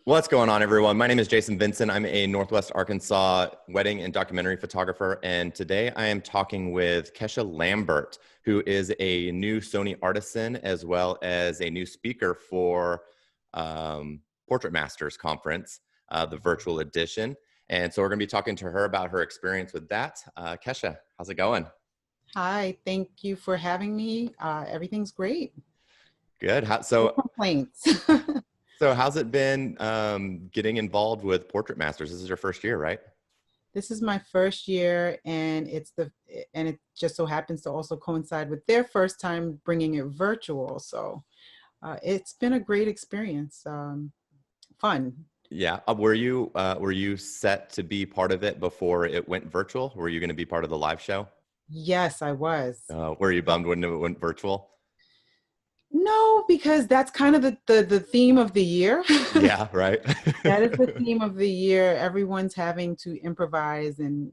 What's going on, everyone? My name is Jason Vincent. I'm a Northwest Arkansas wedding and documentary photographer. And today I am talking with Kesha Lambert, who is a new Sony Artisan, as well as a new speaker for Portrait Masters Conference, the virtual edition. And so we're going to be talking to her about her experience with that. Kesha, how's it going? Hi, thank you for having me. Everything's great. Good. No complaints. So how's it been getting involved with Portrait Masters? This is your first year, right? This is my first year, and it just so happens to also coincide with their first time bringing it virtual. So it's been a great experience. Fun. Yeah. Were you set to be part of it before it went virtual? Were you going to be part of the live show? Yes, I was. Were you bummed when it went virtual? No, because that's kind of the theme of the year. Yeah, right. That is the theme of the year. Everyone's having to improvise and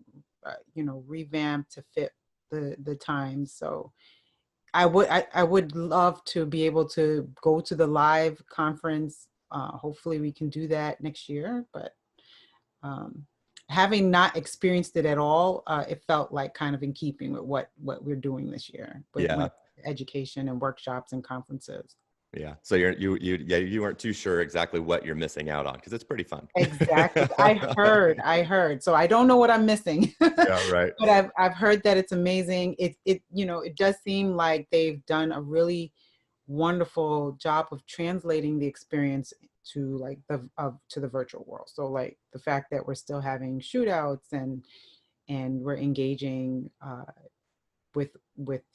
revamp to fit the times. So I would love to be able to go to the live conference. Hopefully we can do that next year, but having not experienced it at all, it felt like kind of in keeping with what we're doing this year with Yeah. education and workshops and conferences. Yeah. So you weren't too sure exactly what you're missing out on, because it's pretty fun. Exactly. I heard. So I don't know what I'm missing. Yeah, right. But I've heard that it's amazing. It does seem like they've done a really wonderful job of translating the experience to the virtual world. So like the fact that we're still having shootouts and we're engaging with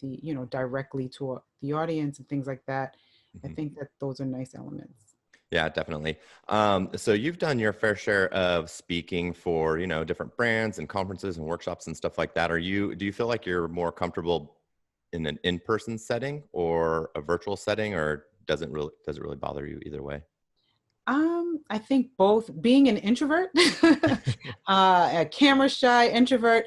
the directly to the audience and things like that. I think that those are nice elements. Yeah, definitely. So you've done your fair share of speaking for, different brands and conferences and workshops and stuff like that. Do you feel like you're more comfortable in an in-person setting or a virtual setting, or does it really bother you either way? I think both. Being an introvert, a camera shy introvert,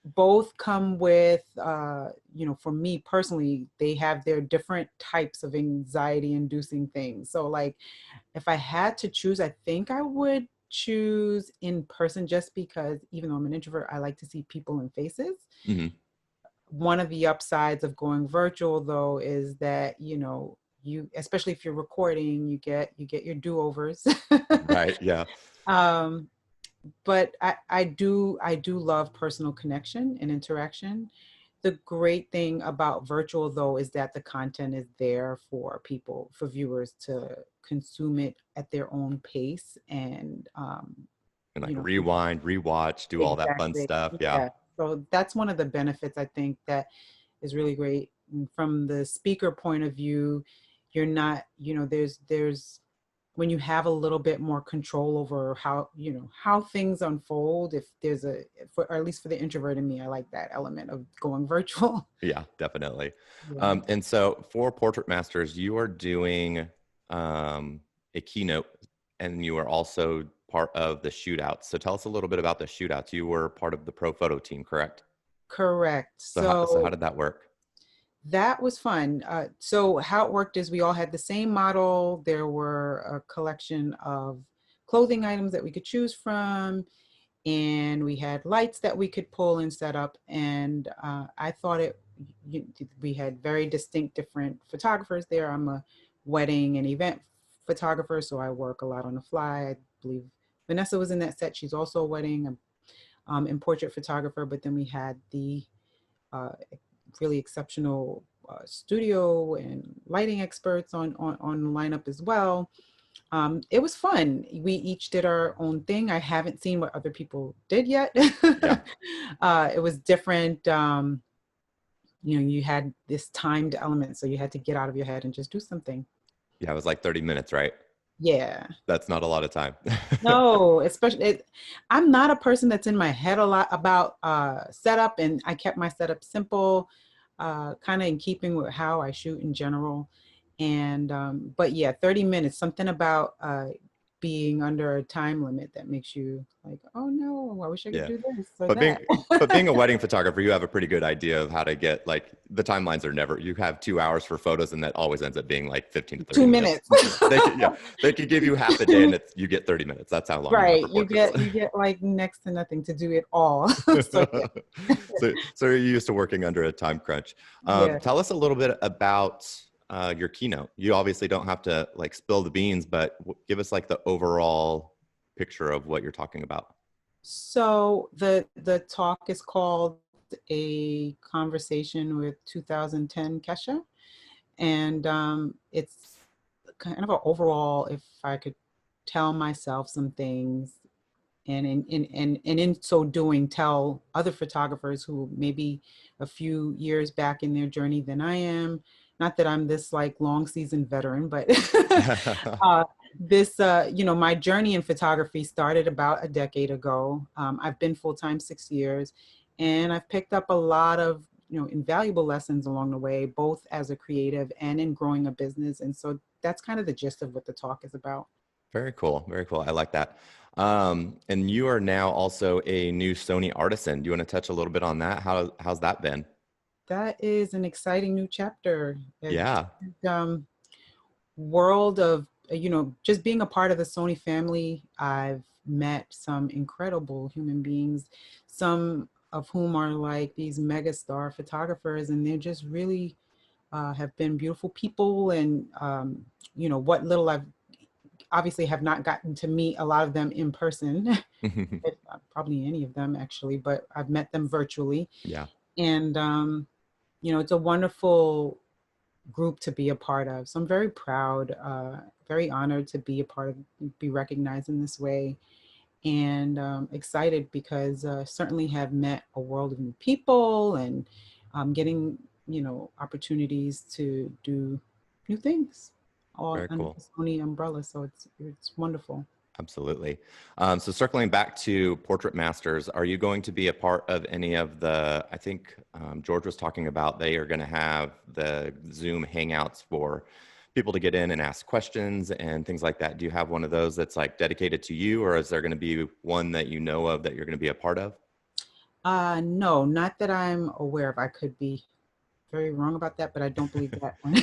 both come with, for me personally, they have their different types of anxiety inducing things. So like, if I had to choose, I think I would choose in person, just because even though I'm an introvert, I like to see people and faces. Mm-hmm. One of the upsides of going virtual though is that, especially if you're recording, you get your do-overs. Right. Yeah. But I do love personal connection and interaction. The great thing about virtual though is that the content is there for viewers to consume it at their own pace and rewind, rewatch, do all that fun stuff. Yeah. So that's one of the benefits I think that is really great. And from the speaker point of view, you're not, there's when you have a little bit more control over how things unfold, if there's or at least for the introvert in me, I like that element of going virtual. Yeah, definitely. Yeah. And so for Portrait Masters, you are doing a keynote, and you are also part of the Shootouts. So tell us a little bit about the Shootouts. You were part of the pro photo team, correct? Correct. So how did that work? That was fun. So how it worked is we all had the same model. There were a collection of clothing items that we could choose from, and we had lights that we could pull and set up. And I thought we had very distinct different photographers there. I'm a wedding and event photographer, so I work a lot on the fly. I believe Vanessa was in that set. She's also a wedding and portrait photographer. But then we had the really exceptional studio and lighting experts on the lineup as well. It was fun. We each did our own thing. I haven't seen what other people did yet. Yeah. It was different. You had this timed element, so you had to get out of your head and just do something. Yeah, it was like 30 minutes, right? Yeah. That's not a lot of time. No, especially, I'm not a person that's in my head a lot about setup, and I kept my setup simple, kind of in keeping with how I shoot in general. And, but yeah, 30 minutes, something about being under a time limit that makes you like, oh no, I wish I could Yeah. do this or But that. being a wedding photographer, you have a pretty good idea of how to get, like, the timelines are never, you have 2 hours for photos and that always ends up being like 15 to 30 2 minutes. minutes. They could give you half a day and you get 30 minutes. That's how long you have Right. for You portraits. get like next to nothing to do it all. So so you're used to working under a time crunch. yeah. Tell us a little bit about your keynote. You obviously don't have to like spill the beans, but give us like the overall picture of what you're talking about. So the talk is called A Conversation with 2010 Kesha. And it's kind of an overall, if I could tell myself some things, and in so doing, tell other photographers who maybe a few years back in their journey than I am. Not that I'm this like long seasoned veteran, but this, my journey in photography started about a decade ago. I've been full-time 6 years, and I've picked up a lot of, invaluable lessons along the way, both as a creative and in growing a business. And so that's kind of the gist of what the talk is about. Very cool. Very cool. I like that. And you are now also a new Sony Artisan. Do you want to touch a little bit on that? How's that been? That is an exciting new chapter. Yeah. World of, just being a part of the Sony family. I've met some incredible human beings, some of whom are like these mega star photographers, and they're just really have been beautiful people. And, what little I've obviously have not gotten to meet a lot of them in person, probably any of them actually, but I've met them virtually. Yeah. And, it's a wonderful group to be a part of. So I'm very proud, very honored to be a part of, be recognized in this way, and excited because certainly have met a world of new people, and getting, opportunities to do new things all Very under cool. the Sony umbrella. So it's wonderful. Absolutely. So circling back to Portrait Masters, are you going to be a part of any of the, I think George was talking about, they are going to have the Zoom Hangouts for people to get in and ask questions and things like that. Do you have one of those that's like dedicated to you, or is there going to be one that you know of that you're going to be a part of? No, not that I'm aware of. I could be very wrong about that, but I don't believe that one.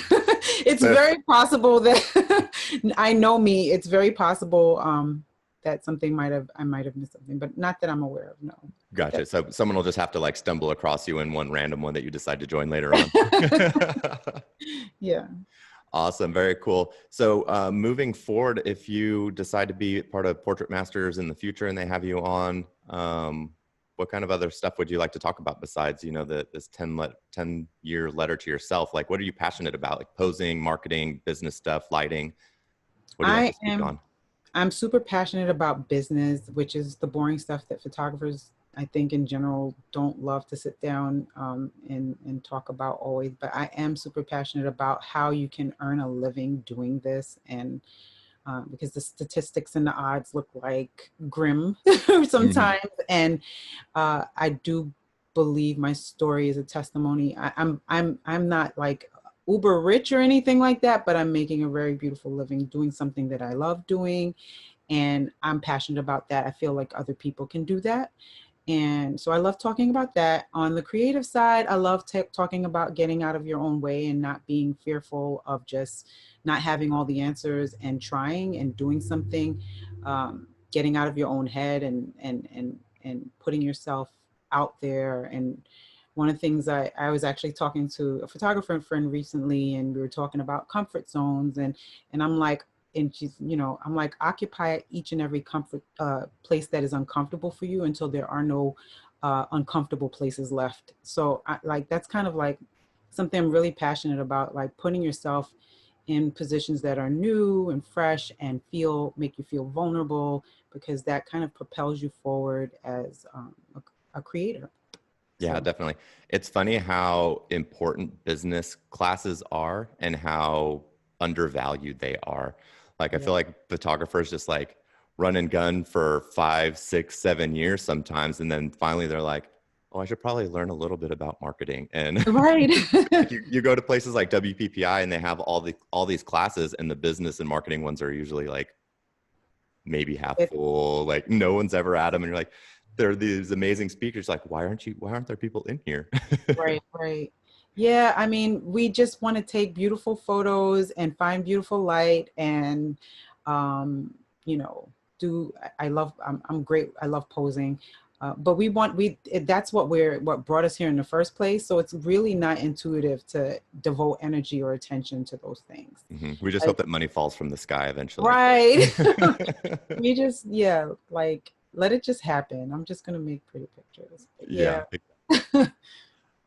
It's very possible that I know me. It's very possible that I might have missed something, but not that I'm aware of. No. Gotcha. So someone will just have to like stumble across you in one random one that you decide to join later on. Yeah. Awesome. Very cool. So moving forward, if you decide to be part of Portrait Masters in the future and they have you on, what kind of other stuff would you like to talk about besides, this 10-year letter to yourself? Like, what are you passionate about? Like posing, marketing, business stuff, lighting? What do you like to speak on? I'm super passionate about business, which is the boring stuff that photographers, I think in general, don't love to sit down and talk about always. But I am super passionate about how you can earn a living doing this. And because the statistics and the odds look like grim sometimes. Mm-hmm. And I do believe my story is a testimony. I'm not like uber rich or anything like that, but I'm making a very beautiful living doing something that I love doing. And I'm passionate about that. I feel like other people can do that. And so I love talking about that. On the creative side, I love talking about getting out of your own way and not being fearful of just not having all the answers and trying and doing something, getting out of your own head and putting yourself out there. And one of the things I was actually talking to a photographer friend recently, and we were talking about comfort zones, and I'm like, and she's, I'm like, occupy each and every comfort place that is uncomfortable for you until there are no uncomfortable places left. So that's kind of like something I'm really passionate about, like putting yourself in positions that are new and fresh and make you feel vulnerable, because that kind of propels you forward as a creator. Yeah, So. definitely. It's funny how important business classes are and how undervalued they are. Like, I feel like photographers just like run and gun for 5, 6, 7 years sometimes. And then finally they're like, oh, I should probably learn a little bit about marketing. And right. like you go to places like WPPI and they have all these classes, and the business and marketing ones are usually like maybe half full, like no one's ever at them. And you're like, there are these amazing speakers. Like, why aren't there people in here? Right, right. Yeah, I mean, we just want to take beautiful photos and find beautiful light and, you know, I'm great. I love posing. But that's what brought us here in the first place. So it's really not intuitive to devote energy or attention to those things. We just hope that money falls from the sky eventually. Right. We just, like, let it just happen. I'm just going to make pretty pictures. Yeah.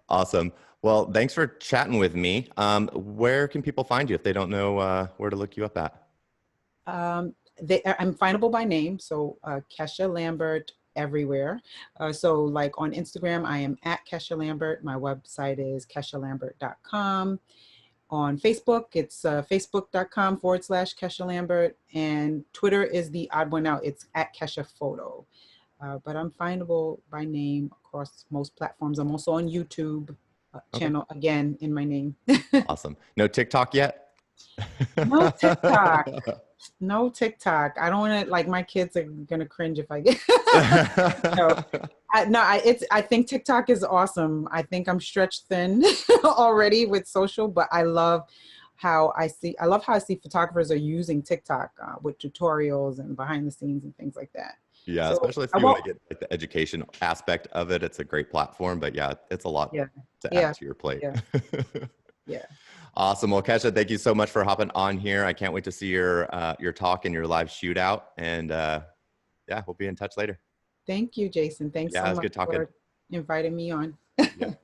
Awesome. Well, thanks for chatting with me. Where can people find you if they don't know where to look you up at? I'm findable by name. So Kesha Lambert everywhere. So like on Instagram, I am at Kesha Lambert. My website is keshalambert.com. On Facebook, it's facebook.com/Kesha Lambert. And Twitter is the odd one out. It's at Kesha Photo. But I'm findable by name across most platforms. I'm also on YouTube channel, again, in my name. Awesome. No TikTok yet? No TikTok. No TikTok. I don't want to, like, my kids are going to cringe if I get. I think TikTok is awesome. I think I'm stretched thin already with social, but I love how I see photographers are using TikTok with tutorials and behind the scenes and things like that. Yeah, so especially if you want to get like the education aspect of it, it's a great platform. But yeah, it's a lot to add to your plate. Yeah. Awesome. Well, Kesha, thank you so much for hopping on here. I can't wait to see your talk and your live shootout. And we'll be in touch later. Thank you, Jason. Thanks so much good talking. for inviting me on. Yeah.